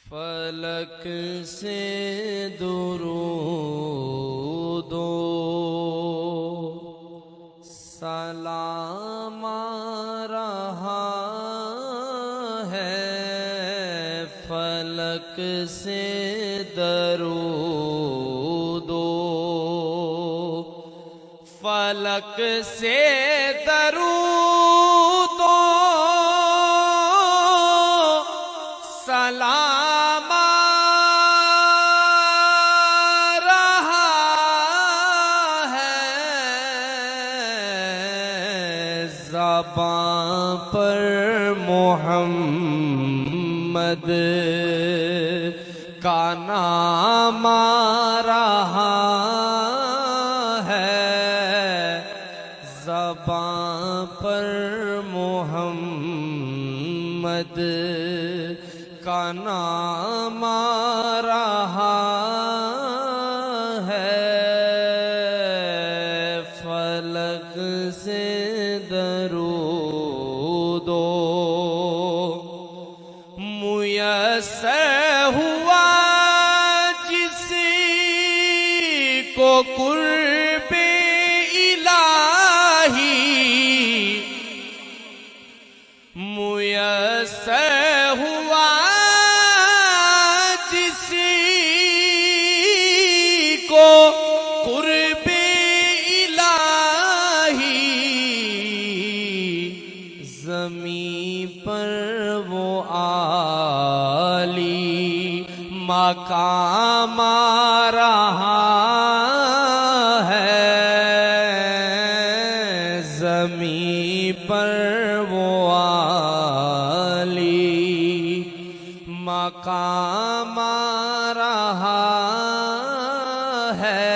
फलक से दुरूदो सलाम रहा है, फलक से दरूदो, फलक से दरूदो सलाम रहा है, ज़बां पर मोहम्मद का नाम रहा है, ज़बां पर मोहम्मद का नाम रहा है, फलक से दरूदो मुयस्सर हुआ जिसी को कुर्बे इलाही, मुयस्सर हुआ को कुर्बे इलाही, ज़मीं पर वो आली मकाम रहा है, ज़मीं पर वो आली मकाम रहा है,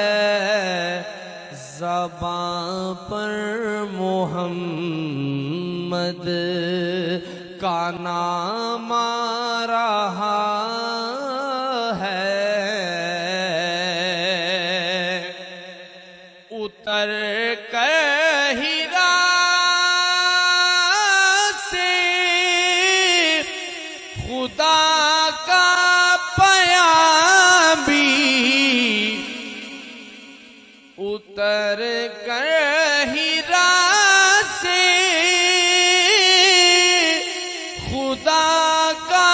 ज़बां पर मोहम्मद का नाम रहा है, उतर कर हीरा से खुदा का पयामी, उतर कर हीरा से खुदा का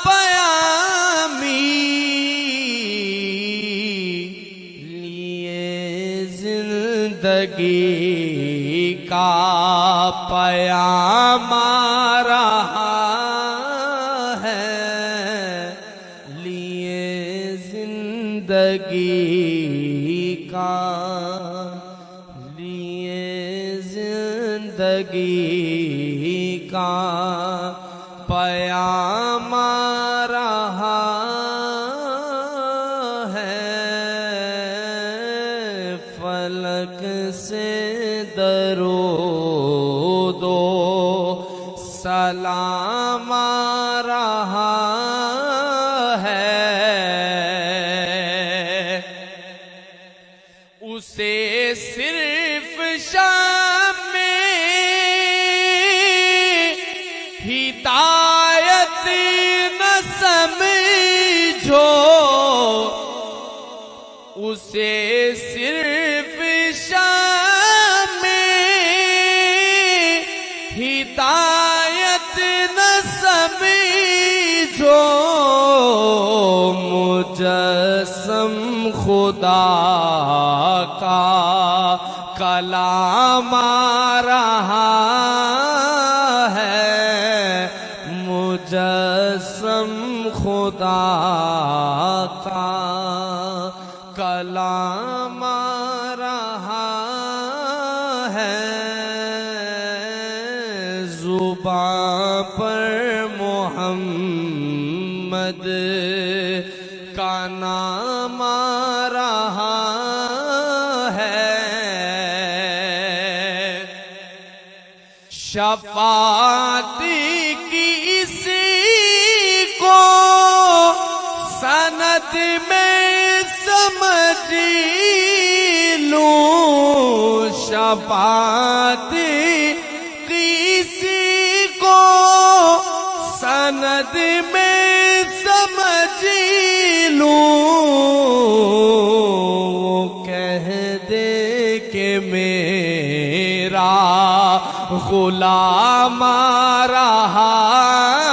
पयामी, लिए जिंदगी का पयाम रहा है, लिए जिंदगी का, लिए जिंदगी का पयाम रहा है, फलक से दरूदो सलाम रहा है, उसे सिर्फ शाम में हिदायत न समझो, उसे सिर्फ शाम में हिदायत न समझो, मुजस्सम खुदा का कलाम रहा है, मुजस्सम खुदा का कलाम रहा है, ज़ुबां पर मोहम्मद का नाम रहा है, शफ़ाअत की इसी को सनद में समझ लूं, शफ़ाअत की इसी को सन समझ में समझ लूं, कह दे के मेरा गुलाम आ रहा